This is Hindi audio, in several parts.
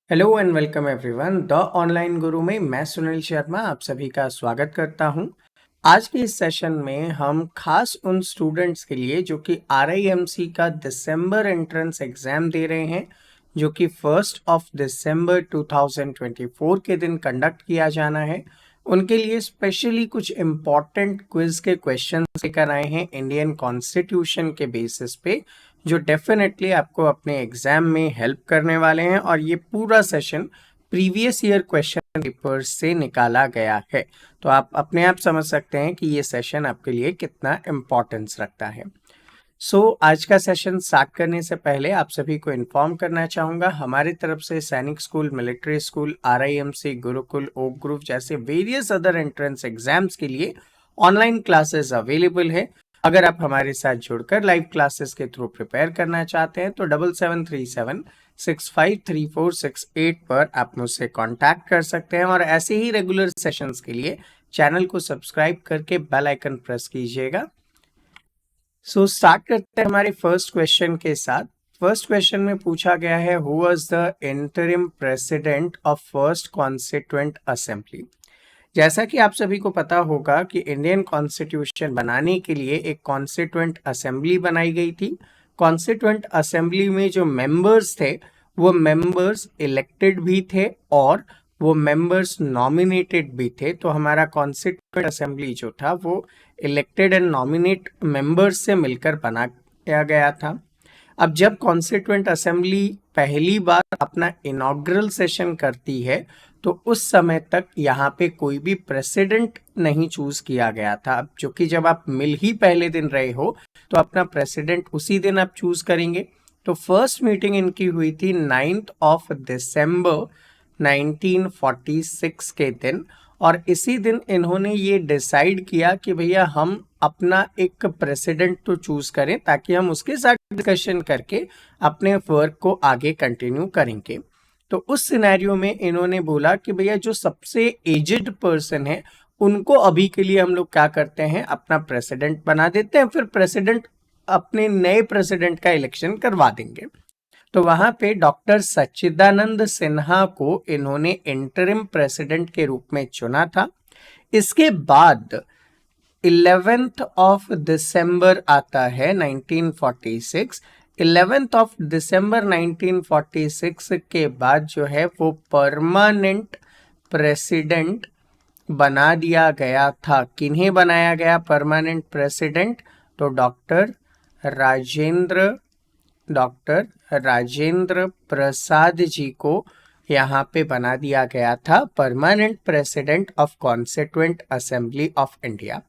Hello and welcome everyone. The online गुरु में मैं सुनील शर्मा आप सभी का स्वागत करता हूं। आज के इस सेशन में हम खास उन स्टूडेंट्स के लिए जो कि RIMC का दिसंबर एंट्रेंस एग्जाम दे रहे हैं, जो कि 1 दिसंबर 2024 के दिन कंडक्ट किया जाना है, उनके लिए स्पेशली कुछ इम्पॉर्टेंट क्विज के क्वेश्चन लेकर आए हैं इंडियन कॉन्स्टिट्यूशन के बेसिस पे, जो डेफिनेटली आपको अपने एग्जाम में हेल्प करने वाले हैं। और ये पूरा session previous year question paper से निकाला गया है, तो आप अपने आप समझ सकते हैं कि ये सेशन आपके लिए कितना इम्पोर्टेंस रखता है। आज का सेशन स्टार्ट करने से पहले आप सभी को इन्फॉर्म करना चाहूँगा, हमारी तरफ से Sainik school, military school, RIMC, Gurukul, oak group जैसे वेरियस अदर एंट्रेंस एग्जाम्स के लिए ऑनलाइन क्लासेस अवेलेबल है। अगर आप हमारे साथ जुड़कर लाइव क्लासेस के थ्रू प्रिपेयर करना चाहते हैं तो 7737653468 पर आप मुझसे कांटेक्ट कर सकते हैं, और ऐसे ही रेगुलर सेशंस के लिए चैनल को सब्सक्राइब करके बेल आइकन प्रेस कीजिएगा। स्टार्ट करते हैं हमारे फर्स्ट क्वेश्चन के साथ। फर्स्ट क्वेश्चन में पूछा गया है, who was the interim president of first constituent assembly. जैसा कि आप सभी को पता होगा कि इंडियन कॉन्स्टिट्यूशन बनाने के लिए एक कॉन्स्टिट्यूएंट असेंबली बनाई गई थी। कॉन्स्टिट्यूएंट असेंबली में जो मेंबर्स थे वो मेंबर्स इलेक्टेड भी थे और वो मेंबर्स नॉमिनेटेड भी थे। तो हमारा कॉन्स्टिट्यूएंट असेंबली जो था वो इलेक्टेड एंड नॉमिनेट मेंबर्स से मिलकर बनाया गया था। अब जब कॉन्स्टिट्यूएंट असेंबली पहली बार अपना इनॉग्रल सेशन करती है तो उस समय तक यहाँ पे कोई भी प्रेसिडेंट नहीं चूज किया गया था। अब जो कि जब आप मिल ही पहले दिन रहे हो तो अपना प्रेसिडेंट उसी दिन आप चूज करेंगे। तो फर्स्ट मीटिंग इनकी हुई थी 9 दिसंबर 1946 के दिन, और इसी दिन इन्होंने ये डिसाइड किया कि भैया हम अपना एक प्रेसिडेंट तो चूज करें ताकि हम उसके साथ डिस्कशन करके अपने वर्क को आगे कंटिन्यू करेंगे। तो उस सिनेरियो में इन्होंने बोला कि भैया जो सबसे एजेड पर्सन है उनको अभी के लिए हम लोग क्या करते हैं, अपना प्रेसिडेंट बना देते हैं, फिर प्रेसिडेंट अपने नए प्रेसिडेंट का इलेक्शन करवा देंगे। तो वहां पे डॉक्टर सच्चिदानंद सिन्हा को इन्होंने इंटरिम प्रेसिडेंट के रूप में चुना था। इसके बाद 11 दिसंबर आता है 1946। 11 दिसंबर 1946 के बाद जो है वो परमानेंट प्रेसिडेंट बना दिया गया था। किन्हें बनाया गया परमानेंट प्रेसिडेंट? तो डॉक्टर राजेंद्र प्रसाद जी को यहाँ पे बना दिया गया था permanent president of constituent assembly of India.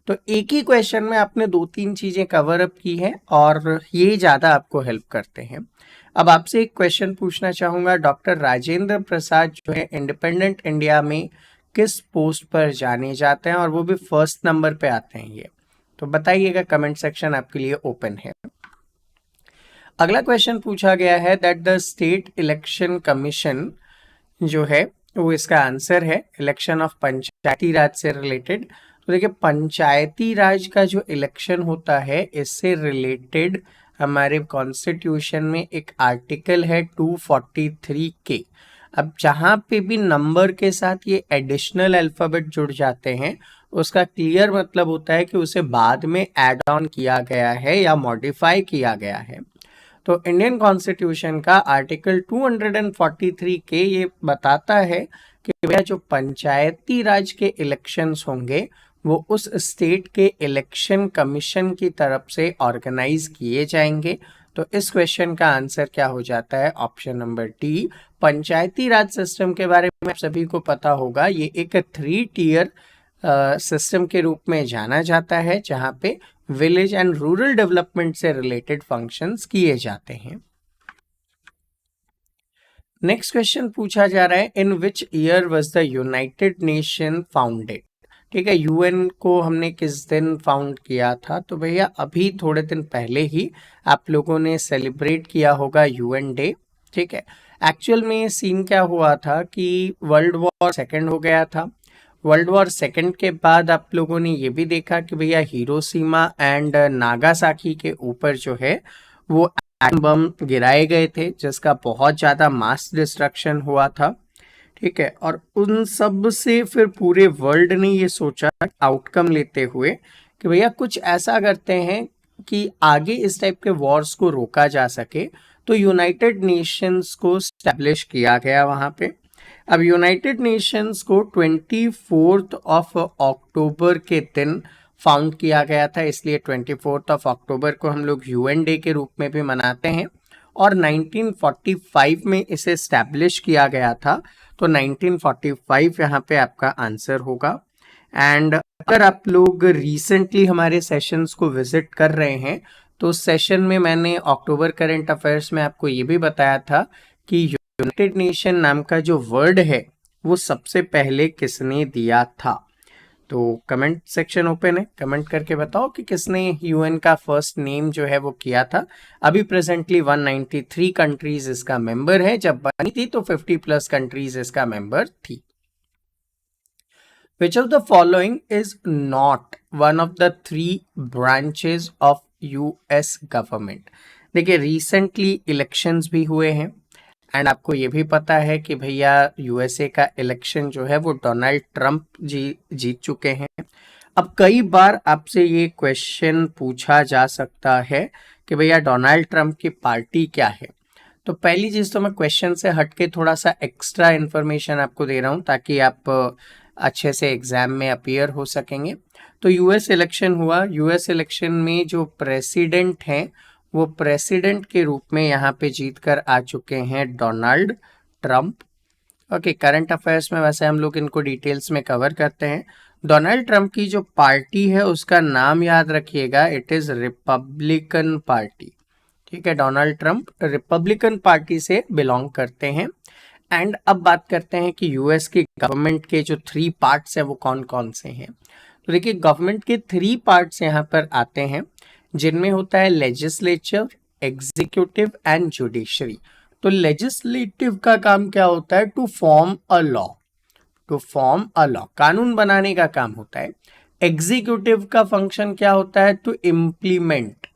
तो एक ही क्वेश्चन में आपने 2-3 चीजें कवर अप की हैं और ये ज्यादा आपको हेल्प करते हैं। अब आपसे एक क्वेश्चन पूछना चाहूंगा, डॉक्टर राजेंद्र प्रसाद जो है इंडिपेंडेंट इंडिया में किस पोस्ट पर जाने जाते हैं, और वो भी फर्स्ट नंबर पे आते हैं ये? तो बताइएगा, कमेंट सेक्शन आपके लिए ओपन है। अगला क्वेश्चन पूछा गया है that the state election commission जो है वो इसका आंसर है इलेक्शन ऑफ पंचायती राज से रिलेटेड। तो देखिए, पंचायती राज का जो इलेक्शन होता है इससे रिलेटेड हमारे कॉन्स्टिट्यूशन में एक आर्टिकल है 243 के। अब जहाँ पे भी नंबर के साथ ये एडिशनल अल्फाबेट जुड़ जाते हैं उसका क्लियर मतलब होता है कि उसे बाद में ऐड ऑन किया गया है या मॉडिफाई किया गया है। तो इंडियन कॉन्स्टिट्यूशन का आर्टिकल 243 के ये बताता है कि भैया जो पंचायती राज के इलेक्शंस होंगे वो उस स्टेट के इलेक्शन कमीशन की तरफ से ऑर्गेनाइज किए जाएंगे। तो इस क्वेश्चन का आंसर क्या हो जाता है? Option number D. Panchayati Raj system के बारे में आप सभी को पता होगा, ये एक 3 टियर सिस्टम के रूप में जाना जाता है जहां पे विलेज एंड रूरल डेवलपमेंट से रिलेटेड फंक्शंस किए जाते हैं। नेक्स्ट क्वेश्चन पूछा जा रहा है, in which year was the United Nation founded. ठीक है, यूएन को हमने किस दिन फाउंड किया था? तो भैया अभी थोड़े दिन पहले ही आप लोगों ने सेलिब्रेट किया होगा यूएन डे। ठीक है, एक्चुअल में सीन क्या हुआ था कि वर्ल्ड वॉर सेकेंड हो गया था। वर्ल्ड वॉर सेकेंड के बाद आप लोगों ने ये भी देखा कि भैया हिरोशिमा एंड नागासाकी के ऊपर जो है वो एटम बम गिराए गए थे जिसका बहुत ज़्यादा मास डिस्ट्रक्शन हुआ था। ठीक है, और उन सब से फिर पूरे वर्ल्ड ने ये सोचा आउटकम लेते हुए कि भैया कुछ ऐसा करते हैं कि आगे इस टाइप के वॉर्स को रोका जा सके। तो यूनाइटेड नेशंस को स्टैब्लिश किया गया वहाँ पे। अब यूनाइटेड नेशंस को 24 अक्टूबर के दिन फाउंड किया गया था, इसलिए 24 अक्टूबर को हम लोग यूएन डे के रूप में भी मनाते हैं। और 1945 में इसे स्टैब्लिश किया गया था, तो 1945 यहाँ पे आपका आंसर होगा। एंड अगर आप लोग रिसेंटली हमारे सेशंस को विजिट कर रहे हैं तो सेशन में मैंने अक्टूबर करंट अफेयर्स में आपको ये भी बताया था कि यूनाइटेड नेशन नाम का जो वर्ड है वो सबसे पहले किसने दिया था। तो कमेंट सेक्शन ओपन है, कमेंट करके बताओ कि किसने यूएन का फर्स्ट नेम जो है वो किया था। अभी प्रेजेंटली 193 कंट्रीज इसका मेंबर है, जब बनी थी तो 50+ कंट्रीज इसका मेंबर थी। Which of the following is not one of the 3 branches of US government. देखिए रिसेंटली इलेक्शंस भी हुए हैं एंड आपको ये भी पता है कि भैया यूएसए का इलेक्शन जो है वो डोनाल्ड ट्रंप जी जीत चुके हैं। अब कई बार आपसे ये क्वेश्चन पूछा जा सकता है कि भैया डोनाल्ड ट्रंप की पार्टी क्या है। तो पहली चीज़ तो मैं क्वेश्चन से हटके थोड़ा सा एक्स्ट्रा इन्फॉर्मेशन आपको दे रहा हूँ ताकि आप अच्छे से एग्जाम में अपीयर हो सकेंगे। तो यूएस इलेक्शन हुआ, यूएस इलेक्शन में जो प्रेसिडेंट हैं वो प्रेसिडेंट के रूप में यहाँ पे जीत कर आ चुके हैं Donald Trump. Okay, current affairs में वैसे हम लोग इनको डिटेल्स में कवर करते हैं। डोनाल्ड ट्रंप की जो पार्टी है उसका नाम याद रखिएगा, इट इज़ रिपब्लिकन पार्टी। ठीक है, डोनाल्ड ट्रंप रिपब्लिकन पार्टी से बिलोंग करते हैं। एंड अब बात करते हैं कि यूएस की गवर्नमेंट के जो 3 पार्ट्स हैं वो कौन कौन से हैं। तो देखिए गवर्नमेंट के 3 पार्ट्स यहाँ पर आते हैं जिनमें होता है लेजिस्लेचर, एग्जीक्यूटिव एंड जुडिशरी। तो लेजिस्लेटिव का काम क्या होता है? To form a law, to form a law, कानून बनाने का काम होता है। एग्जीक्यूटिव का फंक्शन क्या होता है? टू इम्प्लीमेंट,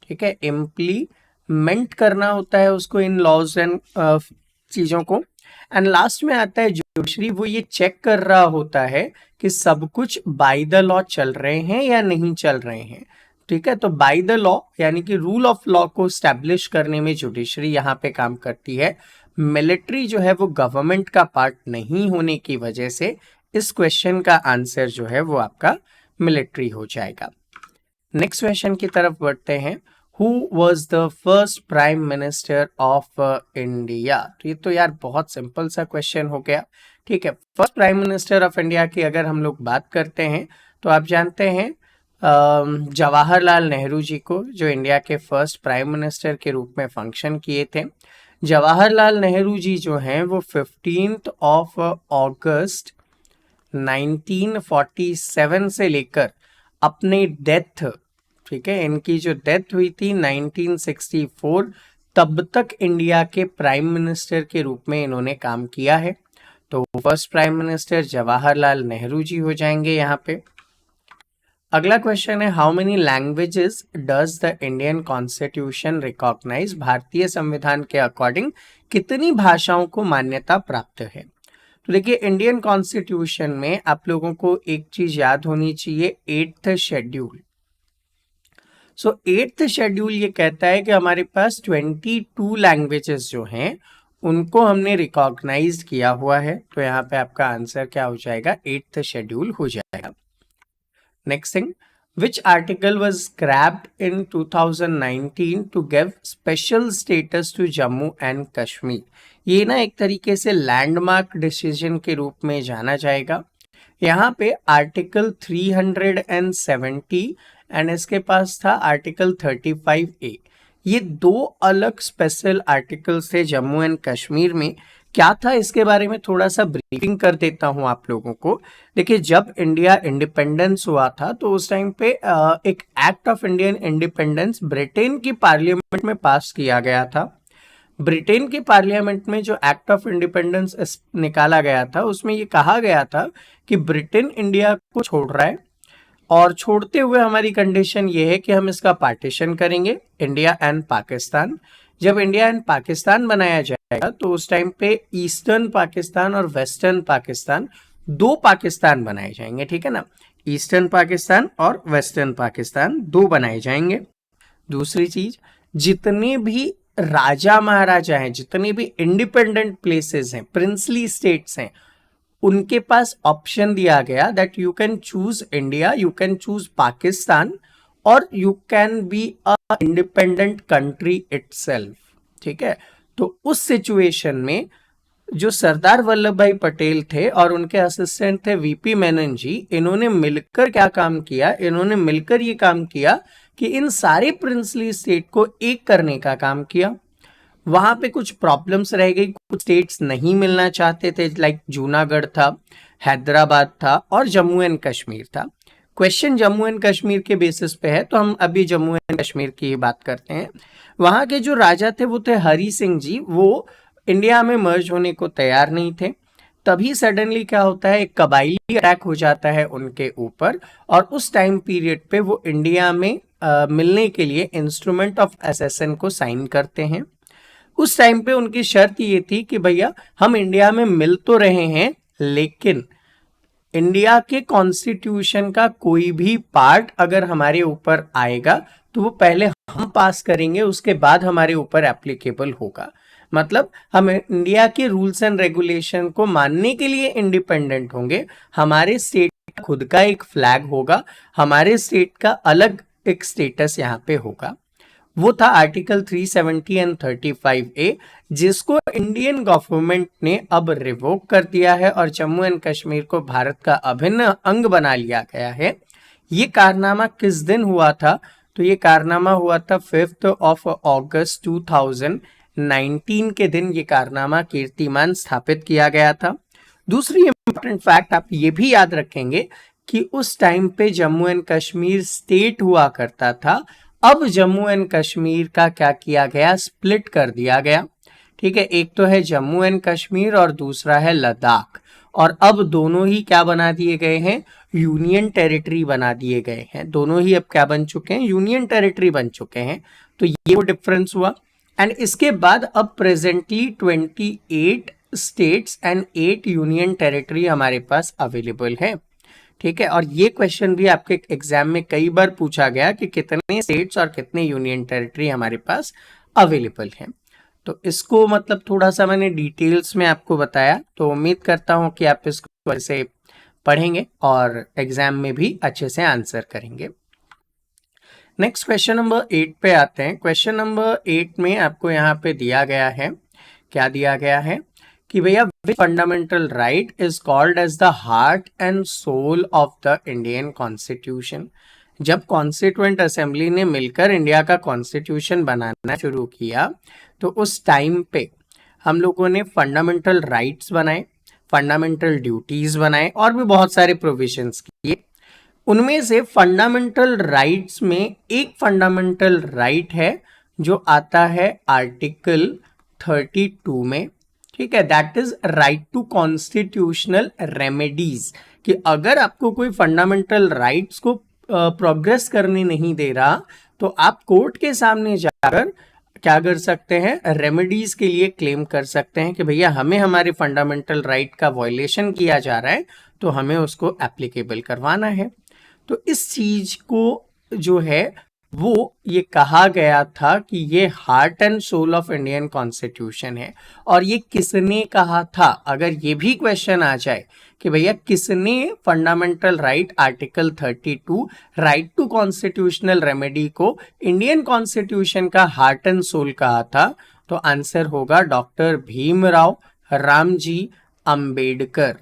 ठीक है, इम्प्लीमेंट करना होता है उसको इन लॉज एंड चीज़ों को। एंड लास्ट में आता है जुडिशरी, वो ये चेक कर रहा होता है कि सब कुछ बाय द लॉ चल रहे हैं या नहीं चल रहे हैं। ठीक है, तो बाय द लॉ यानी कि रूल ऑफ लॉ को स्टैब्लिश करने में जुडिशरी यहाँ पे काम करती है। मिलिट्री जो है वो गवर्नमेंट का पार्ट नहीं होने की वजह से इस क्वेश्चन का आंसर जो है वो आपका मिलिट्री हो जाएगा। नेक्स्ट क्वेश्चन की तरफ बढ़ते हैं। Who was the first prime minister of India? तो ये तो यार बहुत सिंपल सा क्वेश्चन हो गया। ठीक है, first prime minister of India की अगर हम लोग बात करते हैं तो आप जानते हैं जवाहरलाल नेहरू जी को, जो इंडिया के फर्स्ट प्राइम मिनिस्टर के रूप में फंक्शन किए थे। जवाहरलाल नेहरू जी जो हैं वो 15 अगस्त 1947 से लेकर अपनी डेथ, ठीक है, इनकी जो डेथ हुई थी 1964, तब तक इंडिया के प्राइम मिनिस्टर के रूप में इन्होंने काम किया है। तो first prime minister Jawaharlal Nehru ji हो जाएंगे यहाँ पे। अगला क्वेश्चन है, how many languages does the Indian constitution recognise? भारतीय संविधान के अकॉर्डिंग कितनी भाषाओं को मान्यता प्राप्त है? तो देखिए इंडियन कॉन्स्टिट्यूशन में आप लोगों को एक चीज याद होनी चाहिए, 8th शेड्यूल। सो 8th शेड्यूल ये कहता है कि हमारे पास 22 लैंग्वेजेस जो हैं उनको हमने रिकॉग्नाइज किया हुआ है। तो यहाँ पे आपका आंसर क्या हो जाएगा? 8th शेड्यूल हो जाएगा। Next thing, which article was scrapped in 2019 to give special status to Jammu and Kashmir? ये ना एक तरीके से लैंडमार्क डिसीजन के रूप में जाना जाएगा। यहाँ पे आर्टिकल 370 एंड इसके पास था आर्टिकल 35A। ये 2 अलग स्पेशल आर्टिकल्स थे जम्मू एंड कश्मीर में। क्या था इसके बारे में थोड़ा सा ब्रीफिंग कर देता हूँ आप लोगों को। देखिए जब इंडिया इंडिपेंडेंस हुआ था तो उस टाइम पे एक act of Indian independence Britain की पार्लियामेंट में पास किया गया था। ब्रिटेन की पार्लियामेंट में जो एक्ट ऑफ इंडिपेंडेंस निकाला गया था उसमें ये कहा गया था कि ब्रिटेन इंडिया को छोड़ रहा है और छोड़ते हुए हमारी कंडीशन ये है कि हम इसका पार्टीशन करेंगे इंडिया एंड पाकिस्तान। जब इंडिया एंड पाकिस्तान बनाया जाएगा तो उस टाइम पे ईस्टर्न पाकिस्तान और वेस्टर्न पाकिस्तान, दो पाकिस्तान बनाए जाएंगे, ठीक है ना। ईस्टर्न पाकिस्तान और वेस्टर्न पाकिस्तान दो बनाए जाएंगे। दूसरी चीज, जितने भी राजा महाराजा हैं, जितने भी इंडिपेंडेंट प्लेसेस हैं, प्रिंसली स्टेट्स हैं, उनके पास ऑप्शन दिया गया that you can choose India, you can choose Pakistan, और you can be a independent country itself, ठीक है। तो उस सिचुएशन में जो सरदार वल्लभ भाई पटेल थे और उनके असिस्टेंट थे वीपी मेनन जी, इन्होंने मिलकर क्या काम किया, इन्होंने मिलकर ये काम किया कि इन सारे प्रिंसली स्टेट को एक करने का काम किया। वहां पे कुछ प्रॉब्लम्स रह गई, कुछ स्टेट्स नहीं मिलना चाहते थे, लाइक जूनागढ़ था, हैदराबाद था और जम्मू एंड कश्मीर था। क्वेश्चन जम्मू एंड कश्मीर के बेसिस पे है, तो हम अभी जम्मू एंड कश्मीर की ही बात करते हैं। वहां के जो राजा थे वो थे हरि सिंह जी, वो इंडिया में मर्ज होने को तैयार नहीं थे। तभी सडनली क्या होता है, एक कबायली अटैक हो जाता है उनके ऊपर, और उस टाइम पीरियड पे वो इंडिया में मिलने के लिए इंस्ट्रूमेंट ऑफ एसेसन को साइन करते हैं। उस टाइम पे उनकी शर्त ये थी कि भैया हम इंडिया में मिल तो रहे हैं, लेकिन इंडिया के कॉन्स्टिट्यूशन का कोई भी पार्ट अगर हमारे ऊपर आएगा तो वो पहले हम पास करेंगे, उसके बाद हमारे ऊपर एप्लीकेबल होगा। मतलब हम इंडिया के रूल्स एंड रेगुलेशन को मानने के लिए इंडिपेंडेंट होंगे, हमारे स्टेट का खुद का एक फ्लैग होगा, हमारे स्टेट का अलग एक स्टेटस यहाँ पे होगा। वो था आर्टिकल 370 एंड 35A, जिसको इंडियन गवर्नमेंट ने अब रिवोक कर दिया है और जम्मू एंड कश्मीर को भारत का अभिन्न अंग बना लिया गया है। ये कारनामा किस दिन हुआ था, तो ये कारनामा हुआ था 5 अगस्त 2019 के दिन ये कारनामा कीर्तिमान स्थापित किया गया था। दूसरी इंपॉर्टेंट फैक्ट आप ये भी याद रखेंगे कि उस टाइम पे जम्मू एंड कश्मीर स्टेट हुआ करता था, अब जम्मू एंड कश्मीर का क्या किया गया, स्प्लिट कर दिया गया, ठीक है। एक तो है जम्मू एंड कश्मीर और दूसरा है लद्दाख, और अब दोनों ही क्या बना दिए गए हैं, यूनियन टेरिटरी बना दिए गए हैं। दोनों ही अब क्या बन चुके हैं, यूनियन टेरिटरी बन चुके हैं। तो ये वो डिफरेंस हुआ। एंड इसके बाद अब presently 28 states and 8 union territory हमारे पास अवेलेबल है, ठीक है। और ये क्वेश्चन भी आपके एग्जाम में कई बार पूछा गया कि कितने स्टेट्स और कितने यूनियन टेरिटरी हमारे पास अवेलेबल हैं। तो इसको मतलब थोड़ा सा मैंने डिटेल्स में आपको बताया, तो उम्मीद करता हूं कि आप इसको ऐसे पढ़ेंगे और एग्जाम में भी अच्छे से आंसर करेंगे। नेक्स्ट क्वेश्चन नंबर 8 पे आते हैं। क्वेश्चन नंबर 8 में आपको यहाँ पे दिया गया है, क्या दिया गया है कि भैया which fundamental right is called as the heart and soul of the Indian Constitution। जब कॉन्स्टिट्यूएंट असेंबली ने मिलकर इंडिया का कॉन्स्टिट्यूशन बनाना शुरू किया तो उस टाइम पे हम लोगों ने फंडामेंटल राइट्स बनाए, फंडामेंटल ड्यूटीज बनाए और भी बहुत सारे प्रोविजंस किए। उनमें से फंडामेंटल राइट्स में एक फंडामेंटल राइट है जो आता है आर्टिकल 32 में, ठीक है, that is right to constitutional remedies, कि अगर आपको कोई फंडामेंटल राइट्स को प्रोग्रेस करने नहीं दे रहा तो आप कोर्ट के सामने जाकर क्या कर सकते हैं, रेमेडीज के लिए क्लेम कर सकते हैं कि भैया हमें हमारे फंडामेंटल राइट का वायलेशन किया जा रहा है तो हमें उसको एप्लीकेबल करवाना है। तो इस चीज को जो है वो ये कहा गया था कि ये heart and soul of Indian constitution है। और ये किसने कहा था, अगर ये भी क्वेश्चन आ जाए कि भैया किसने fundamental right article 32 right to constitutional remedy को इंडियन कॉन्स्टिट्यूशन का हार्ट एंड सोल कहा था, तो आंसर होगा डॉक्टर भीमराव रामजी अंबेडकर,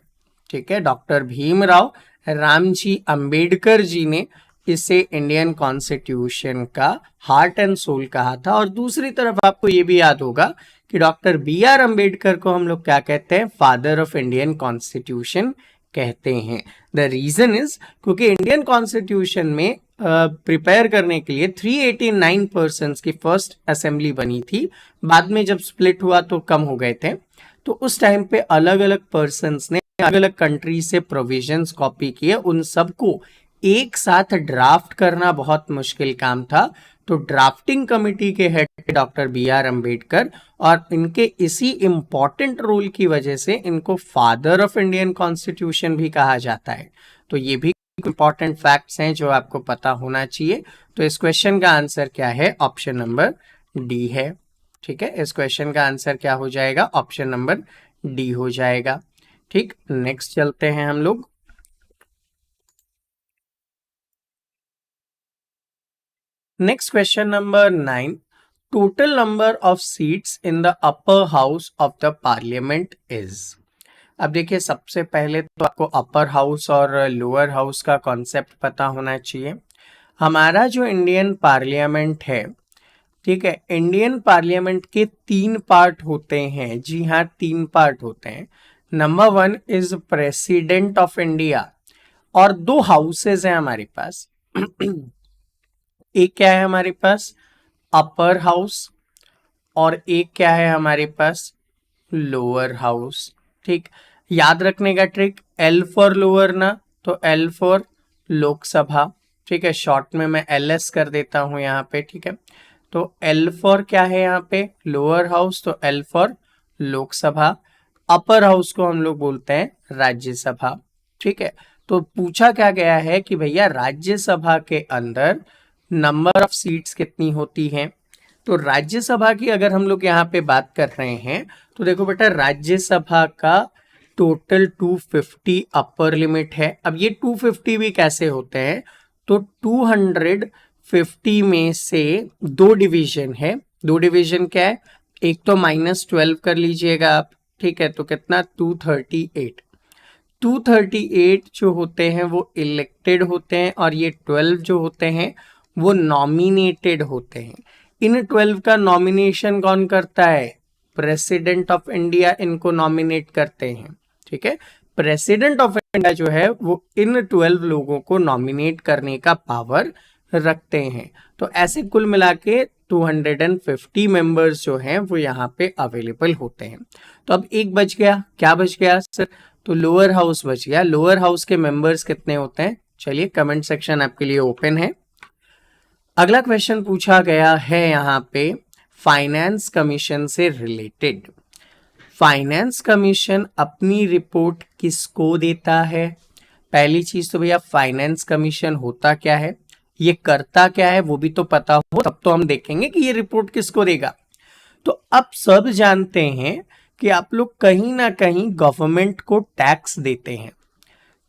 ठीक है। डॉक्टर भीमराव रामजी अंबेडकर जी ने इसे इंडियन कॉन्स्टिट्यूशन का हार्ट एंड सोल कहा था। और दूसरी तरफ आपको ये भी याद होगा कि डॉक्टर BR अंबेडकर को हम लोग क्या कहते हैं, फादर ऑफ इंडियन कॉन्स्टिट्यूशन कहते हैं। द रीजन इज क्योंकि इंडियन कॉन्स्टिट्यूशन में प्रिपेयर करने के लिए 389 पर्सन्स की फर्स्ट असेंबली बनी थी, बाद में जब स्प्लिट हुआ तो कम हो गए थे। तो उस टाइम पे अलग अलग पर्सन्स ने अलग अलग कंट्री से प्रोविजंस कॉपी किए, उन सबको एक साथ ड्राफ्ट करना बहुत मुश्किल काम था। तो ड्राफ्टिंग कमेटी के head doctor B R Ambedkar, और इनके इसी इम्पॉर्टेंट रोल की वजह से इनको फादर ऑफ इंडियन कॉन्स्टिट्यूशन भी कहा जाता है। तो ये भी इंपॉर्टेंट फैक्ट्स हैं जो आपको पता होना चाहिए। तो इस क्वेश्चन का आंसर क्या है? ऑप्शन नंबर डी है। ठीक है, इस क्वेश्चन का आंसर क्या हो जाएगा? ऑप्शन नंबर डी हो जाएगा। ठीक, नेक्स्ट चलते हैं हम लोग। Next question number 9, total number of seats in the upper house of the parliament is. अब देखिए, सबसे पहले तो आपको अपर हाउस और लोअर हाउस का कॉन्सेप्ट पता होना चाहिए। हमारा जो इंडियन पार्लियामेंट है, ठीक है, इंडियन पार्लियामेंट के 3 पार्ट होते हैं। जी हाँ, 3 पार्ट होते हैं। Number 1 is president of India, और 2 हाउसेज हैं हमारे पास। एक क्या है हमारे पास? अपर हाउस, और एक क्या है हमारे पास? Lower house. ठीक, याद रखने का ट्रिक, एल फॉर लोअर ना, तो एल फॉर लोकसभा। ठीक है, शॉर्ट में मैं एल एस कर देता हूं यहाँ पे। ठीक है, तो एल फॉर क्या है यहाँ पे? लोअर हाउस, तो L for Lok Sabha. Upper house को हम लोग बोलते हैं राज्यसभा। ठीक है, तो पूछा क्या गया है कि भैया राज्यसभा के अंदर नंबर ऑफ सीट्स कितनी होती हैं। तो राज्यसभा की अगर हम लोग यहाँ पे बात कर रहे हैं, तो देखो बेटा, राज्यसभा का टोटल 250 अपर लिमिट है। अब ये 250 भी कैसे होते हैं? तो 250 में से 2 डिवीजन है। 2 डिवीजन क्या है? एक तो -12 कर लीजिएगा आप। ठीक है, तो कितना? 238। 238 जो होते हैं वो इलेक्टेड होते हैं, और ये 12 जो होते हैं वो नॉमिनेटेड होते हैं। इन 12 का नॉमिनेशन कौन करता है? प्रेसिडेंट ऑफ इंडिया इनको नॉमिनेट करते हैं। ठीक है, प्रेसिडेंट ऑफ इंडिया जो है वो इन 12 लोगों को नॉमिनेट करने का पावर रखते हैं। तो ऐसे कुल मिला के 250 मेंबर्स जो हैं वो यहाँ पे अवेलेबल होते हैं। तो अब एक बच गया, क्या बच गया सर? तो लोअर हाउस बच गया। लोअर हाउस के मेंबर्स कितने होते हैं? चलिए, कमेंट सेक्शन आपके लिए ओपन है। अगला क्वेश्चन पूछा गया है यहाँ पे फाइनेंस कमीशन से रिलेटेड। फाइनेंस कमीशन अपनी रिपोर्ट किसको देता है? पहली चीज तो भैया, फाइनेंस कमीशन होता क्या है, ये करता क्या है, वो भी तो पता हो, तब तो हम देखेंगे कि ये रिपोर्ट किसको देगा। तो अब सब जानते हैं कि आप लोग कहीं ना कहीं गवर्नमेंट को टैक्स देते हैं,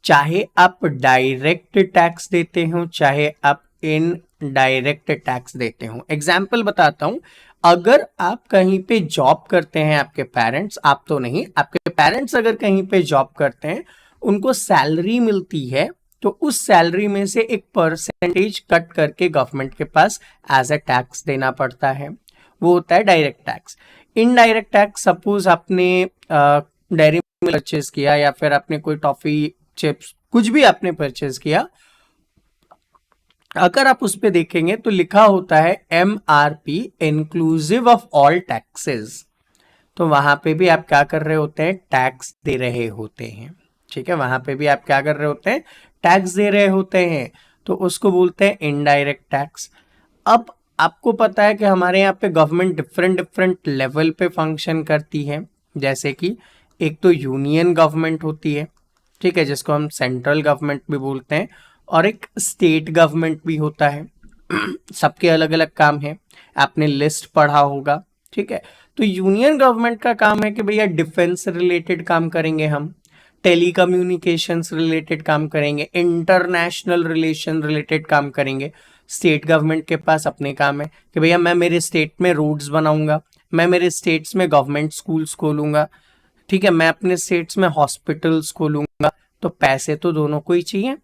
चाहे आप डायरेक्ट टैक्स देते हो, चाहे आप इनडायरेक्ट टैक्स देते हो। एग्जाम्पल बताता हूं, अगर आप कहीं पे जॉब करते हैं, आपके पेरेंट्स, आप तो नहीं, आपके पेरेंट्स अगर कहीं पे जॉब करते हैं, उनको सैलरी मिलती है, तो उस सैलरी में से एक परसेंटेज कट करके गवर्नमेंट के पास एज अ टैक्स देना पड़ता है। वो होता है direct tax. Indirect tax, suppose आपने डेयरी मिल्क परचेज किया, या फिर आपने कोई टॉफी, चिप्स, कुछ भी आपने परचेज किया, अगर आप उस पे देखेंगे तो लिखा होता है MRP inclusive of all taxes. तो वहां पे भी आप क्या कर रहे होते हैं? टैक्स दे रहे होते हैं। ठीक है, वहां पे भी आप क्या कर रहे होते हैं? टैक्स दे रहे होते हैं। तो उसको बोलते हैं इनडायरेक्ट टैक्स। अब आपको पता है कि हमारे यहाँ पे गवर्नमेंट डिफरेंट डिफरेंट लेवल पे फंक्शन करती है। जैसे कि एक तो यूनियन गवर्नमेंट होती है, ठीक है, जिसको हम सेंट्रल गवर्नमेंट भी बोलते हैं, और एक स्टेट गवर्नमेंट भी होता है। सबके अलग अलग काम है, आपने लिस्ट पढ़ा होगा। ठीक है, तो यूनियन गवर्नमेंट का काम है कि भैया डिफेंस रिलेटेड काम करेंगे हम, टेलीकम्युनिकेशंस रिलेटेड काम करेंगे, इंटरनेशनल रिलेशन रिलेटेड काम करेंगे। स्टेट गवर्नमेंट के पास अपने काम है कि भैया मैं मेरे स्टेट में रोड्स बनाऊंगा, मैं मेरे स्टेट्स में गवर्नमेंट स्कूल्स खोलूंगा, ठीक है, मैं अपने स्टेट्स में हॉस्पिटल्स खोलूंगा। तो पैसे तो दोनों को ही चाहिए।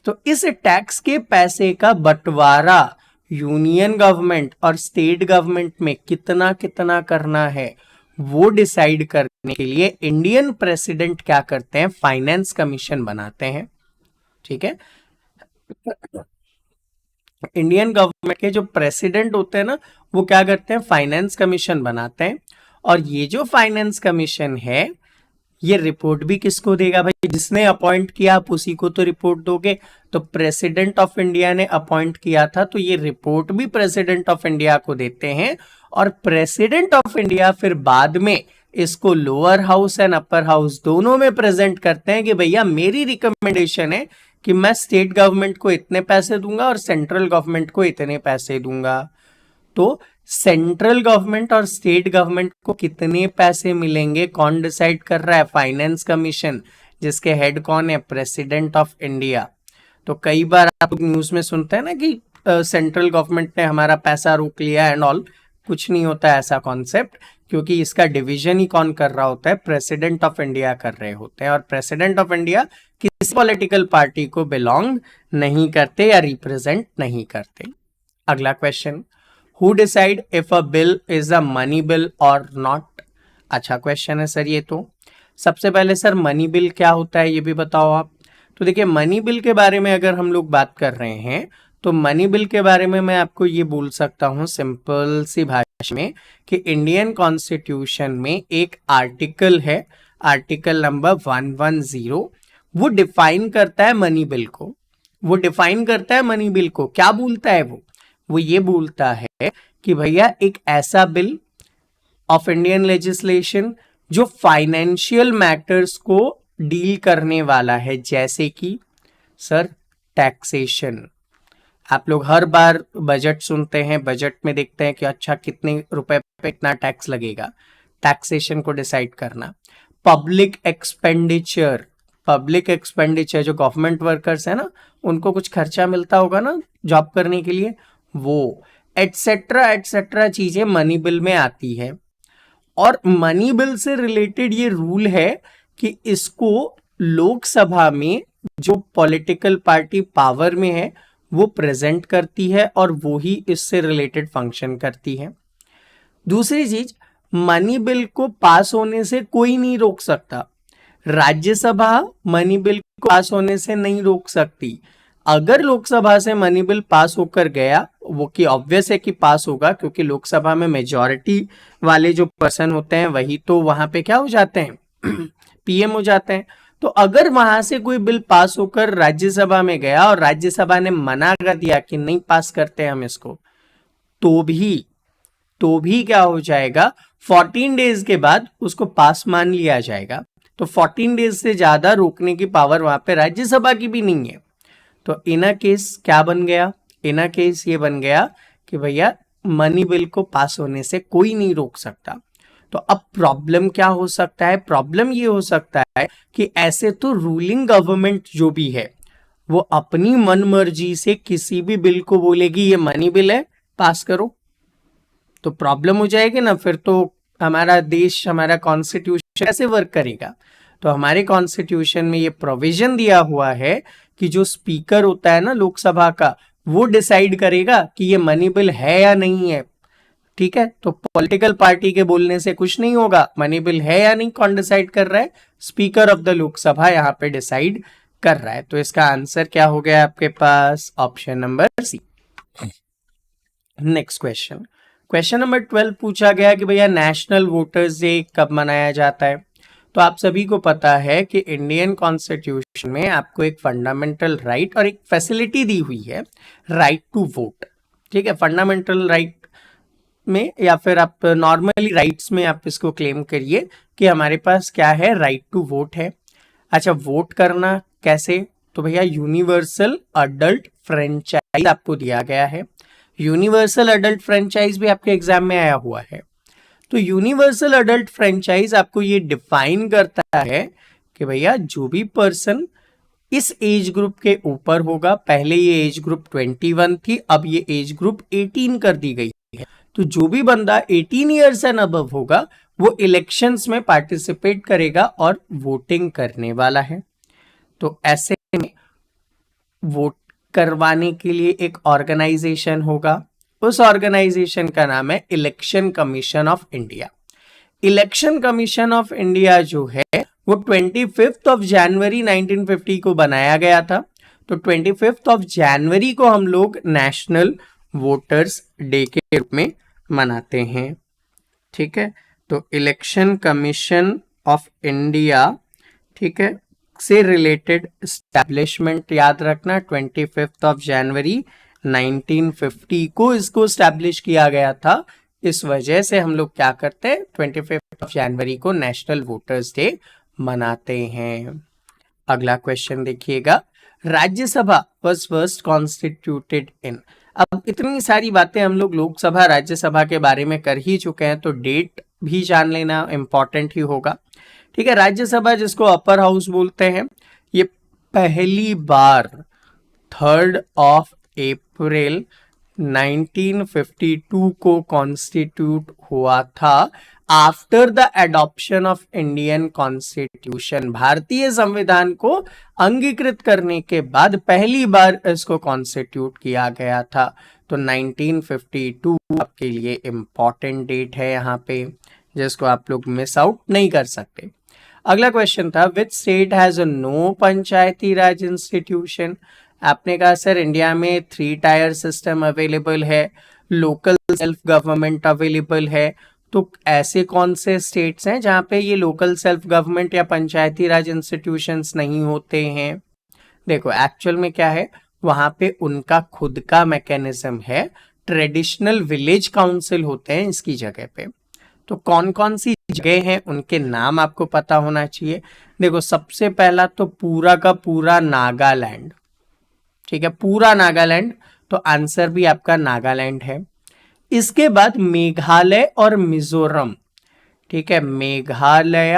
तो इस टैक्स के पैसे का बंटवारा यूनियन गवर्नमेंट और स्टेट गवर्नमेंट में कितना कितना करना है, वो डिसाइड करने के लिए इंडियन प्रेसिडेंट क्या करते हैं? फाइनेंस कमीशन बनाते हैं। ठीक है, इंडियन गवर्नमेंट के जो प्रेसिडेंट होते हैं ना, वो क्या करते हैं? फाइनेंस कमीशन बनाते हैं। और ये जो फाइनेंस कमीशन है, ये रिपोर्ट भी किसको देगा भाई? जिसने अपॉइंट किया आप उसी को तो रिपोर्ट दोगे। तो प्रेसिडेंट ऑफ इंडिया ने अपॉइंट किया था, तो ये रिपोर्ट भी प्रेसिडेंट ऑफ इंडिया को देते हैं। और प्रेसिडेंट ऑफ इंडिया फिर बाद में इसको lower house and upper house दोनों में प्रेजेंट करते हैं कि भैया मेरी रिकमेंडेशन है कि मैं स्टेट गवर्नमेंट को इतने पैसे दूंगा और सेंट्रल गवर्नमेंट को इतने पैसे दूंगा। तो सेंट्रल गवर्नमेंट और स्टेट गवर्नमेंट को कितने पैसे मिलेंगे कौन डिसाइड कर रहा है? फाइनेंस कमीशन, जिसके हेड कौन है? President of India. तो कई बार आप न्यूज में सुनते हैं ना कि सेंट्रल गवर्नमेंट ने हमारा पैसा रोक लिया एंड ऑल। कुछ नहीं होता ऐसा कॉन्सेप्ट, क्योंकि इसका डिवीजन ही कौन कर रहा होता है? प्रेसिडेंट ऑफ इंडिया कर रहे होते हैं। और प्रेसिडेंट ऑफ इंडिया किसी पॉलिटिकल पार्टी को बिलोंग नहीं करते या रिप्रेजेंट नहीं करते। अगला question, who decide if a bill is a money bill और नॉट? अच्छा क्वेश्चन है सर ये तो। सबसे पहले सर मनी बिल क्या होता है ये भी बताओ आप। तो देखिए मनी बिल के बारे में अगर हम लोग बात कर रहे हैं तो मनी बिल के बारे में मैं आपको ये बोल सकता हूँ सिंपल सी भाषा में कि इंडियन कॉन्स्टिट्यूशन में एक आर्टिकल है, आर्टिकल नंबर 110, वो डिफाइन करता है मनी बिल को। वो डिफाइन करता है मनी बिल को, क्या बोलता है वो ये बोलता है कि भैया एक ऐसा बिल ऑफ इंडियन लेजिस्लेशन जो फाइनेंशियल मैटर्स को डील करने वाला है, जैसे कि सर टैक्सेशन। आप लोग हर बार बजट सुनते हैं, बजट में देखते हैं कि अच्छा कितने रुपए पे कितना टैक्स लगेगा, टैक्सेशन को डिसाइड करना। पब्लिक एक्सपेंडिचर, पब्लिक एक्सपेंडिचर जो गवर्नमेंट वर्कर्स है ना, उनको कुछ खर्चा मिलता होगा ना जॉब करने के लिए, वो एटसेट्रा एटसेट्रा चीजें मनी बिल में आती है। और मनी बिल से रिलेटेड ये रूल है कि इसको लोकसभा में जो पॉलिटिकल पार्टी पावर में है वो प्रेजेंट करती है और वो ही इससे रिलेटेड फंक्शन करती है। दूसरी चीज, मनी बिल को पास होने से कोई नहीं रोक सकता। राज्यसभा मनी बिल को पास होने से नहीं रोक सकती। अगर लोकसभा से मनी बिल पास होकर गया, वो कि ऑब्वियस है कि पास होगा, क्योंकि लोकसभा में मेजॉरिटी वाले जो पर्सन होते हैं वही तो वहां पे क्या हो जाते हैं पीएम हो जाते हैं। तो अगर वहां से कोई बिल पास होकर राज्यसभा में गया और राज्यसभा ने मना कर दिया कि नहीं पास करते हम इसको, तो भी क्या हो जाएगा, 14 डेज के बाद उसको पास मान लिया जाएगा। तो 14 डेज से ज्यादा रोकने की पावर वहां पे राज्यसभा की भी नहीं है। तो इन केस क्या बन गया? इन केस ये बन गया कि भैया मनी बिल को पास होने से कोई नहीं रोक सकता। तो अब प्रॉब्लम क्या हो सकता है? प्रॉब्लम ये हो सकता है कि ऐसे तो रूलिंग गवर्नमेंट जो भी है वो अपनी मन मर्जी से किसी भी बिल को बोलेगी ये मनी बिल है, पास करो। तो प्रॉब्लम हो जाएगी ना, फिर तो हमारा देश, हमारा कॉन्स्टिट्यूशन कैसे वर्क करेगा? तो हमारे कॉन्स्टिट्यूशन में ये प्रोविजन दिया हुआ है कि जो स्पीकर होता है ना लोकसभा का, वो डिसाइड करेगा कि ये मनी बिल है या नहीं है। ठीक है, तो पॉलिटिकल पार्टी के बोलने से कुछ नहीं होगा। मनी बिल है या नहीं कौन डिसाइड कर रहा है? स्पीकर ऑफ द लोकसभा यहाँ पे डिसाइड कर रहा है। तो इसका आंसर क्या हो गया आपके पास? Option number C. Next question, question number 12 पूछा गया कि भैया नेशनल वोटर्स डे कब मनाया जाता है? तो आप सभी को पता है कि इंडियन कॉन्स्टिट्यूशन में आपको एक फंडामेंटल राइट और एक फैसिलिटी दी हुई है, राइट टू वोट। ठीक है, फंडामेंटल राइट में या फिर आप नॉर्मली राइट्स में आप इसको क्लेम करिए कि हमारे पास क्या है, राइट टू वोट है। अच्छा, वोट करना कैसे? तो भैया यूनिवर्सल अडल्ट फ्रेंचाइज आपको दिया गया है। यूनिवर्सल अडल्ट फ्रेंचाइज भी आपके एग्जाम में आया हुआ है। तो यूनिवर्सल अडल्ट फ्रेंचाइज आपको ये डिफाइन करता है कि भैया जो भी पर्सन इस एज ग्रुप के ऊपर होगा, पहले ये एज ग्रुप 21 थी, अब ये एज ग्रुप 18 कर दी गई है। तो जो भी बंदा 18 ईयर्स एंड अबव होगा वो इलेक्शंस में पार्टिसिपेट करेगा और वोटिंग करने वाला है। तो ऐसे में वोट करवाने के लिए एक ऑर्गेनाइजेशन होगा, उस ऑर्गेनाइजेशन का नाम है election commission of India. Election commission of India जो है वो 25 जनवरी 1950 को बनाया गया था। तो 25 जनवरी को हम लोग नेशनल वोटर्स डे के रूप में मनाते हैं। ठीक है, तो इलेक्शन कमीशन ऑफ इंडिया, ठीक है, से रिलेटेड एस्टैब्लिशमेंट याद रखना 25 जनवरी 1950 को इसको एस्टैब्लिश किया गया था। इस वजह से हम लोग क्या करते हैं, 25 जनवरी को नेशनल वोटर्स डे मनाते हैं। अगला क्वेश्चन देखिएगा, राज्यसभा वाज फर्स्ट कॉन्स्टिट्यूटेड इन। अब इतनी सारी बातें हम लोग लोकसभा राज्यसभा के बारे में कर ही चुके हैं, तो डेट भी जान लेना इंपॉर्टेंट ही होगा। ठीक है, राज्यसभा जिसको अपर हाउस बोलते हैं, ये पहली बार 3 अप्रैल 1952 को कॉन्स्टिट्यूट हुआ था after the adoption of Indian constitution. भारतीय संविधान को अंगीकृत करने के बाद पहली बार इसको कॉन्स्टिट्यूट किया गया था। तो 1952 आपके लिए इंपॉर्टेंट डेट है यहाँ पे, जिसको आप लोग मिस आउट नहीं कर सकते। अगला क्वेश्चन था, which state has no panchayati raj institution. आपने कहा सर इंडिया में 3 टायर सिस्टम अवेलेबल है, लोकल सेल्फ गवर्नमेंट अवेलेबल है, तो ऐसे कौन से स्टेट्स हैं जहां पे ये लोकल सेल्फ गवर्नमेंट या पंचायती राज इंस्टीट्यूशंस नहीं होते हैं। देखो एक्चुअल में क्या है, वहां पे उनका खुद का मैकेनिज्म है, ट्रेडिशनल विलेज काउंसिल होते हैं इसकी जगह पे। तो कौन कौन सी जगह हैं उनके नाम आपको पता होना चाहिए। देखो सबसे पहला तो पूरा का पूरा नागालैंड, ठीक है, पूरा नागालैंड, तो आंसर भी आपका नागालैंड है। इसके बाद मेघालय और मिजोरम, ठीक है, मेघालय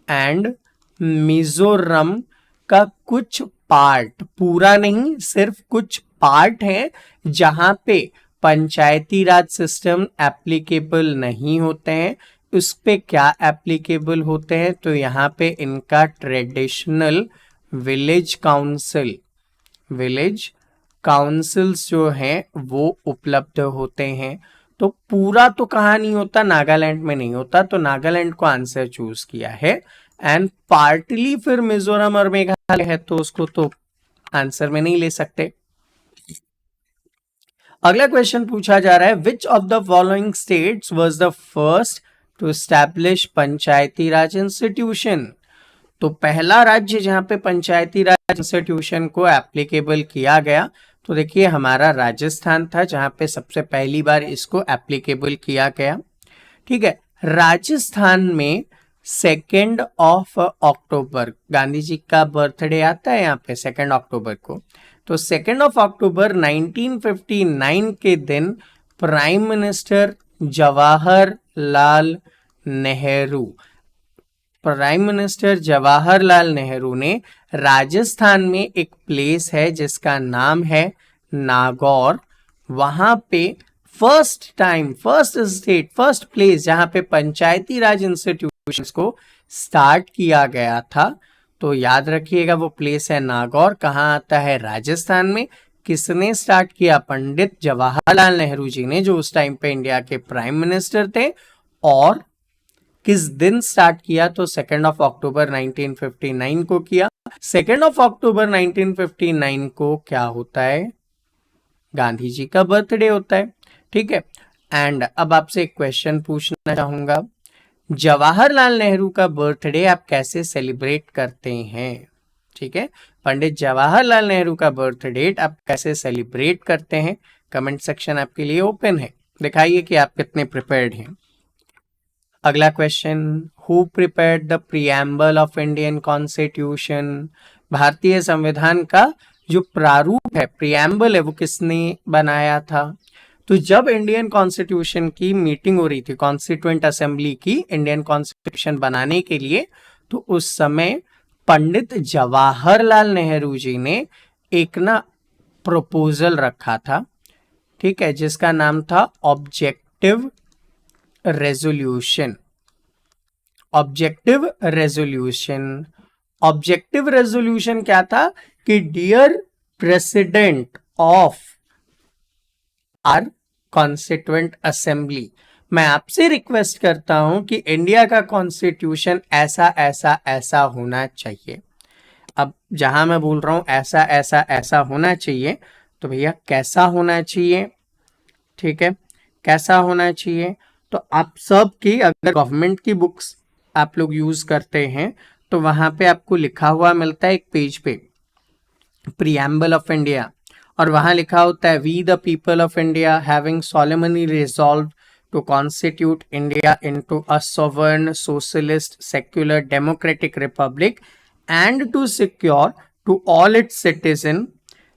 एंड मिजोरम का कुछ पार्ट, पूरा नहीं सिर्फ कुछ पार्ट है जहां पे पंचायती राज सिस्टम एप्लीकेबल नहीं होते हैं। उस पे क्या एप्लीकेबल होते हैं, तो यहाँ पे इनका ट्रेडिशनल विलेज काउंसिल्स जो हैं वो उपलब्ध होते हैं। तो पूरा तो कहाँ नहीं होता, नागालैंड में नहीं होता, तो नागालैंड को आंसर चूज किया है। एंड पार्टली फिर मिजोरम और मेघालय है, तो उसको तो आंसर में नहीं ले सकते। अगला क्वेश्चन पूछा जा रहा है, which of the following states was the first to establish panchayati raj institution. तो पहला राज्य जहां पे पंचायती राज इंस्टीट्यूशन को एप्लीकेबल किया गया, तो देखिए हमारा राजस्थान था जहां पे सबसे पहली बार इसको एप्लीकेबल किया गया। ठीक है, राजस्थान में 2 अक्टूबर गांधी जी का बर्थडे आता है यहाँ पे 2 अक्टूबर को। तो 2 अक्टूबर 1959 के दिन प्राइम मिनिस्टर जवाहरलाल नेहरू ने राजस्थान में एक प्लेस है जिसका नाम है नागौर, वहां पे फर्स्ट प्लेस जहां पे पंचायती राज इंस्टीट्यूशंस को स्टार्ट किया गया था। तो याद रखिएगा वो प्लेस है नागौर, कहाँ आता है, राजस्थान में। किसने स्टार्ट किया, पंडित जवाहरलाल नेहरू जी ने, जो उस टाइम पे इंडिया के प्राइम मिनिस्टर थे। और किस दिन स्टार्ट किया, तो 2 अक्टूबर 1959 को किया। 2 अक्टूबर 1959 को क्या होता है, गांधी जी का बर्थडे होता है। ठीक है, एंड अब आपसे एक क्वेश्चन पूछना चाहूंगा, जवाहरलाल नेहरू का बर्थडे आप कैसे सेलिब्रेट करते हैं। ठीक है, पंडित जवाहरलाल नेहरू का बर्थ डेट आप कैसे सेलिब्रेट करते हैं, कमेंट सेक्शन आपके लिए ओपन है, दिखाइए कि आप कितने प्रिपेयर्ड हैं। अगला question, who prepared the preamble of Indian constitution. भारतीय संविधान का जो प्रारूप है, प्रीएम्बल है, वो किसने बनाया था। तो जब इंडियन कॉन्स्टिट्यूशन की मीटिंग हो रही थी, कॉन्स्टिट्यूएंट असेंबली की इंडियन कॉन्स्टिट्यूशन बनाने के लिए, तो उस समय पंडित जवाहरलाल नेहरू जी ने एक ना प्रपोजल रखा था, ठीक है, जिसका नाम था ऑब्जेक्टिव रेजोल्यूशन। ऑब्जेक्टिव रेजोल्यूशन क्या था कि dear president of our constituent assembly, मैं आपसे रिक्वेस्ट करता हूं कि इंडिया का कॉन्स्टिट्यूशन ऐसा ऐसा ऐसा होना चाहिए। अब जहां मैं बोल रहा हूं ऐसा ऐसा ऐसा होना चाहिए, तो भैया कैसा होना चाहिए, ठीक है, कैसा होना चाहिए। तो आप सब की अगर गवर्नमेंट की बुक्स आप लोग यूज करते हैं तो वहां पे आपको लिखा हुआ मिलता है एक पेज पे, प्रीएम्बल ऑफ इंडिया, और वहां लिखा होता है we the people of India having solemnly resolved to constitute India into a sovereign socialist secular democratic republic and to secure to all its citizens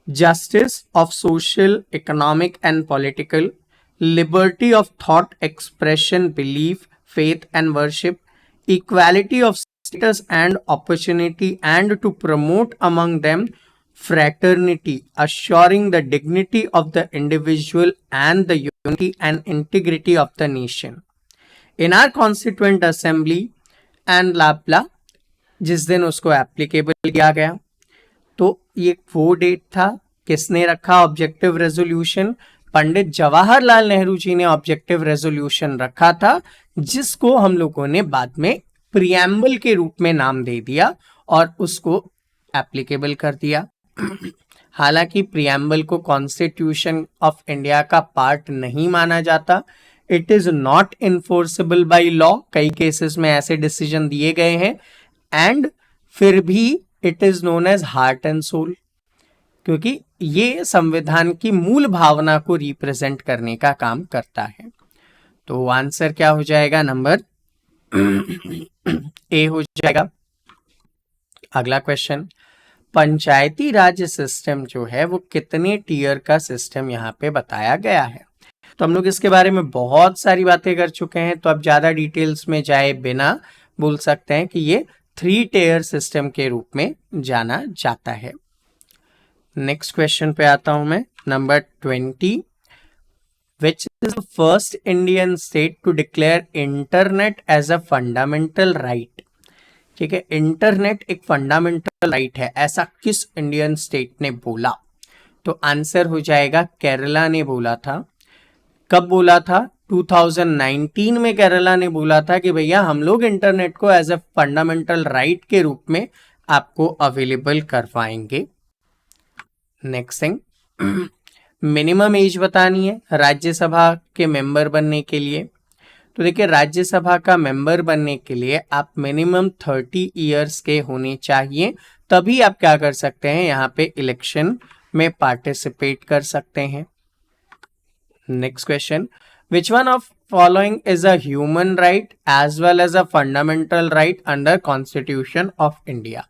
justice of social, economic and political, liberty of thought, expression, belief, faith and worship, equality of status and opportunity, and to promote among them fraternity, assuring the dignity of the individual and the unity and integrity of the nation. In our constituent assembly and लापला जिस दिन उसको एप्लीकेबल किया गया, तो ये वो डेट था, किसने रखा ऑब्जेक्टिव रेजोल्यूशन? पंडित जवाहरलाल नेहरू जी ने ऑब्जेक्टिव रेजोल्यूशन रखा था, जिसको हम लोगों ने बाद में प्रीएम्बल के रूप में नाम दे दिया और उसको एप्लीकेबल कर दिया। हालांकि प्रीएम्बल को कॉन्स्टिट्यूशन ऑफ इंडिया का पार्ट नहीं माना जाता, it is not enforceable by law, कई केसेस में ऐसे डिसीजन दिए गए हैं, एंड फिर भी it is known as heart and soul, क्योंकि ये संविधान की मूल भावना को रिप्रेजेंट करने का काम करता है। तो आंसर क्या हो जाएगा? नंबर ए हो जाएगा। अगला क्वेश्चन, पंचायती राज सिस्टम जो है वो कितने टीयर का सिस्टम यहाँ पे बताया गया है? तो हम लोग इसके बारे में बहुत सारी बातें कर चुके हैं, तो अब ज्यादा डिटेल्स में जाए बिना बोल सकते हैं कि ये 3 टीयर सिस्टम के रूप में जाना जाता है। नेक्स्ट क्वेश्चन पे आता हूं मैं, number 20, which is the first Indian state to declare internet as a fundamental right? ठीक है, इंटरनेट एक फंडामेंटल राइट है, ऐसा किस इंडियन स्टेट ने बोला? तो आंसर हो जाएगा केरला ने बोला था। कब बोला था? 2019 में केरला ने बोला था कि भैया हम लोग इंटरनेट को एज अ फंडामेंटल राइट के रूप में आपको अवेलेबल करवाएंगे। नेक्स्ट थिंग, मिनिमम एज बतानी है राज्यसभा के मेंबर बनने के लिए। तो देखिए, राज्यसभा का मेंबर बनने के लिए आप मिनिमम 30 इयर्स के होने चाहिए, तभी आप क्या कर सकते हैं, यहाँ पे इलेक्शन में पार्टिसिपेट कर सकते हैं। Next question, which one of following is a human right as well as a fundamental right under constitution of India?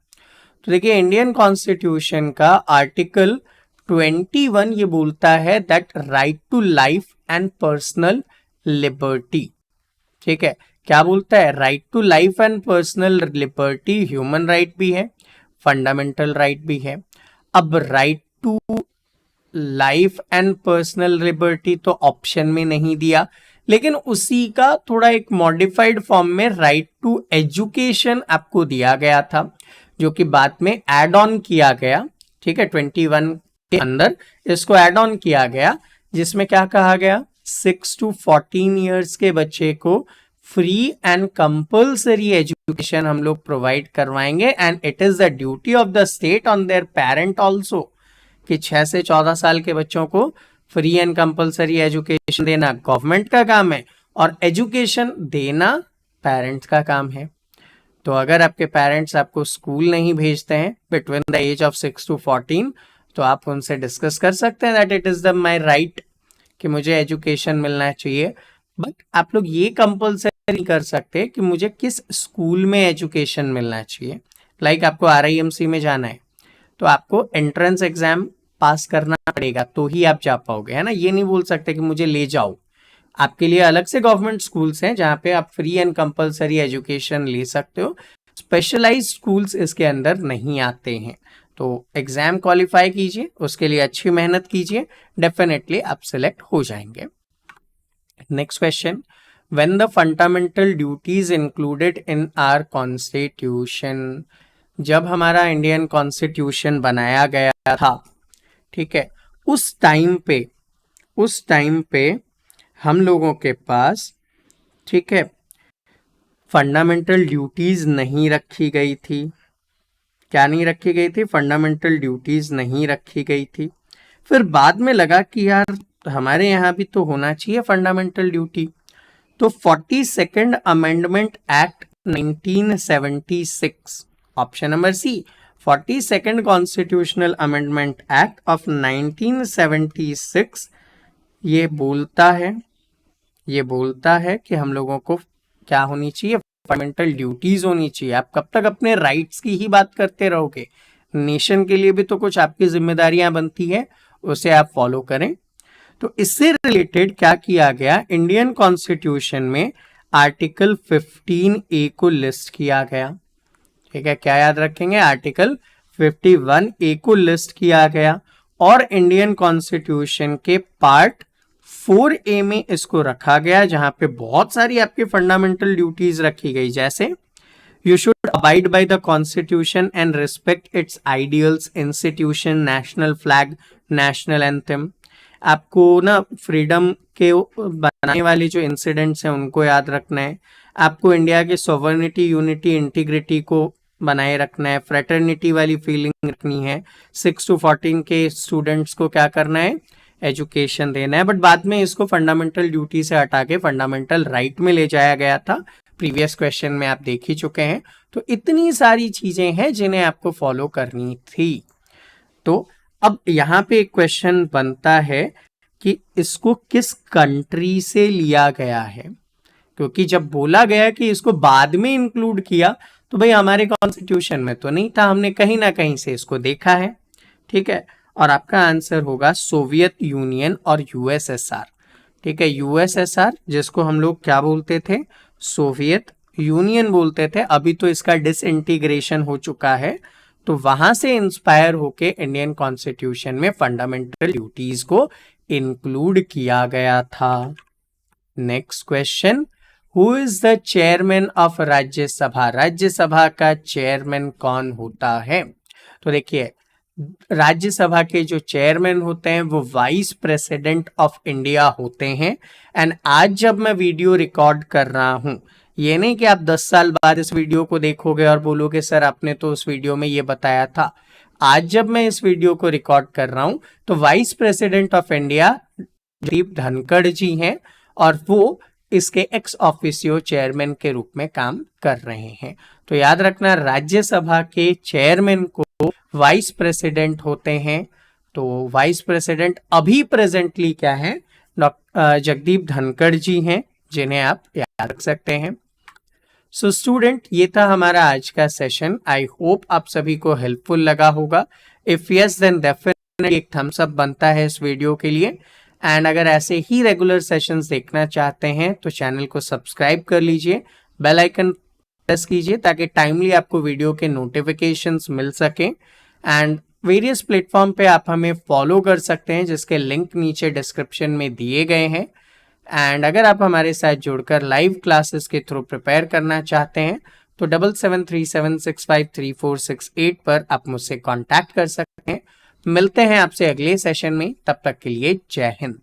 तो देखिए, इंडियन कॉन्स्टिट्यूशन का आर्टिकल 21 ये बोलता है that right to life and personal liberty. ठीक है, क्या बोलता है? Right to life and personal liberty human right भी है, फंडामेंटल राइट भी है। अब right to life and personal liberty तो ऑप्शन में नहीं दिया, लेकिन उसी का थोड़ा एक मॉडिफाइड फॉर्म में राइट टू एजुकेशन आपको दिया गया था, जो कि बाद में एड ऑन किया गया। ठीक है, 21 के अंदर इसको एड ऑन किया गया, जिसमें क्या कहा गया, 6 to 14 ईयर्स के बच्चे को फ्री एंड कंपल्सरी एजुकेशन हम लोग प्रोवाइड करवाएंगे, and it is the duty of the state on their parent also, कि 6 से 14 साल के बच्चों को फ्री एंड कंपल्सरी एजुकेशन देना गवर्नमेंट का काम है, और एजुकेशन देना पेरेंट्स का काम है। तो अगर आपके पेरेंट्स आपको स्कूल नहीं भेजते हैं between the age of 6 to 14, तो आप उनसे डिस्कस कर सकते हैं that it is the my right कि मुझे एजुकेशन मिलना चाहिए, बट आप लोग ये कंपल्सरी कर सकते कि मुझे किस स्कूल में एजुकेशन मिलना चाहिए। लाइक आपको RIMC में जाना है तो आपको एंट्रेंस एग्जाम पास करना पड़ेगा तो ही आप जा पाओगे, है ना। ये नहीं बोल सकते कि मुझे ले जाओ। आपके लिए अलग से गवर्नमेंट स्कूल्स हैं जहाँ पे आप फ्री एंड कंपल्सरी एजुकेशन ले सकते हो, स्पेशलाइज्ड स्कूल्स इसके अंदर नहीं आते हैं। तो एग्जाम क्वालिफाई कीजिए, उसके लिए अच्छी मेहनत कीजिए, डेफिनेटली आप सिलेक्ट हो जाएंगे। Next question, when the fundamental duties included in our constitution, जब हमारा इंडियन कॉन्स्टिट्यूशन बनाया गया था, ठीक है, उस टाइम पे हम लोगों के पास, ठीक है, फंडामेंटल ड्यूटीज नहीं रखी गई थी। क्या नहीं रखी गई थी? फंडामेंटल ड्यूटीज नहीं रखी गई थी। फिर बाद में लगा कि यार हमारे यहाँ भी तो होना चाहिए फंडामेंटल ड्यूटी, तो 42nd amendment act 1976। Option number C 42nd constitutional amendment act of 1976 ये बोलता है कि हम लोगों को क्या होनी चाहिए, फंडामेंटल ड्यूटीज होनी चाहिए। आप कब तक अपने राइट्स की ही बात करते रहोगे? नेशन के लिए भी तो कुछ आपकी जिम्मेदारियां बनती है, उसे आप फॉलो करें। तो इससे रिलेटेड क्या किया गया, इंडियन कॉन्स्टिट्यूशन में आर्टिकल 15A को लिस्ट किया गया। ठीक है, क्या याद रखेंगे, आर्टिकल 51A को लिस्ट किया गया और इंडियन कॉन्स्टिट्यूशन के पार्ट 4A में इसको रखा गया, जहां पे बहुत सारी आपकी फंडामेंटल ड्यूटीज रखी गई, जैसे you should abide by the constitution and respect it's ideals, institution, national flag, national anthem. आपको ना फ्रीडम के बनाने वाले जो इंसिडेंट्स हैं उनको याद रखना है। आपको इंडिया के सॉवरेनिटी, यूनिटी, इंटीग्रिटी को बनाए रखना है। फ्रेटर्निटी वाली फीलिंग रखनी है। 6 to 14 के स्टूडेंट्स को क्या करना है, एजुकेशन देना है। बट बाद में इसको फंडामेंटल ड्यूटी से हटा के फंडामेंटल राइट में ले जाया गया था। प्रीवियस क्वेश्चन में आप देख ही चुके हैं। तो इतनी सारी चीजें हैं जिन्हें आपको फॉलो करनी थी। तो अब यहाँ पे एक क्वेश्चन बनता है कि इसको किस कंट्री से लिया गया है, क्योंकि जब बोला गया कि इसको बाद में इंक्लूड किया तो भाई हमारे कॉन्स्टिट्यूशन में तो नहीं था, हमने कहीं ना कहीं से इसको देखा है। ठीक है, और आपका आंसर होगा सोवियत यूनियन और यूएसएसआर। ठीक है, यूएसएसआर जिसको हम लोग क्या बोलते थे, सोवियत यूनियन बोलते थे। अभी तो इसका डिसइंटीग्रेशन हो चुका है। तो वहां से इंस्पायर होके इंडियन कॉन्स्टिट्यूशन में फंडामेंटल ड्यूटीज को इंक्लूड किया गया था। Next question, who is the chairman of Rajya Sabha? Rajya Sabha का चेयरमैन कौन होता है? तो देखिए, राज्यसभा के जो चेयरमैन होते हैं वो वाइस प्रेसिडेंट ऑफ इंडिया होते हैं। एंड आज जब मैं वीडियो रिकॉर्ड कर रहा हूं, ये नहीं कि आप 10 साल बाद इस वीडियो को देखोगे और बोलोगे सर आपने तो उस वीडियो में ये बताया था। आज जब मैं इस वीडियो को रिकॉर्ड कर रहा हूं तो vice president of India Jagdeep Dhankhar ji हैं और वो इसके एक्स ऑफिसियो चेयरमैन के रूप में काम कर रहे हैं। तो याद रखना, राज्यसभा के चेयरमैन को वाइस प्रेसिडेंट होते हैं। तो वाइस प्रेसिडेंट अभी प्रेजेंटली क्या है, जगदीप धनखड़ जी हैं, जिन्हें आप याद रख सकते हैं। सो स्टूडेंट, ये था हमारा आज का सेशन। आई होप आप सभी को हेल्पफुल लगा होगा। इफ यस देन डेफिनेटली एक थम्स अप बनता है इस वीडियो के लिए। एंड अगर ऐसे ही रेगुलर सेशंस देखना चाहते हैं तो चैनल को सब्सक्राइब कर लीजिए, बेल आइकन प्रेस कीजिए ताकि टाइमली आपको वीडियो के नोटिफिकेशंस मिल सके। एंड वेरियस प्लेटफॉर्म पे आप हमें फॉलो कर सकते हैं, जिसके लिंक नीचे डिस्क्रिप्शन में दिए गए हैं। एंड अगर आप हमारे साथ जुड़कर लाइव क्लासेस के थ्रू प्रिपेयर करना चाहते हैं तो 7737653468 पर आप मुझसे कांटेक्ट कर सकते हैं। मिलते हैं आपसे अगले सेशन में, तब तक के लिए जय हिंद।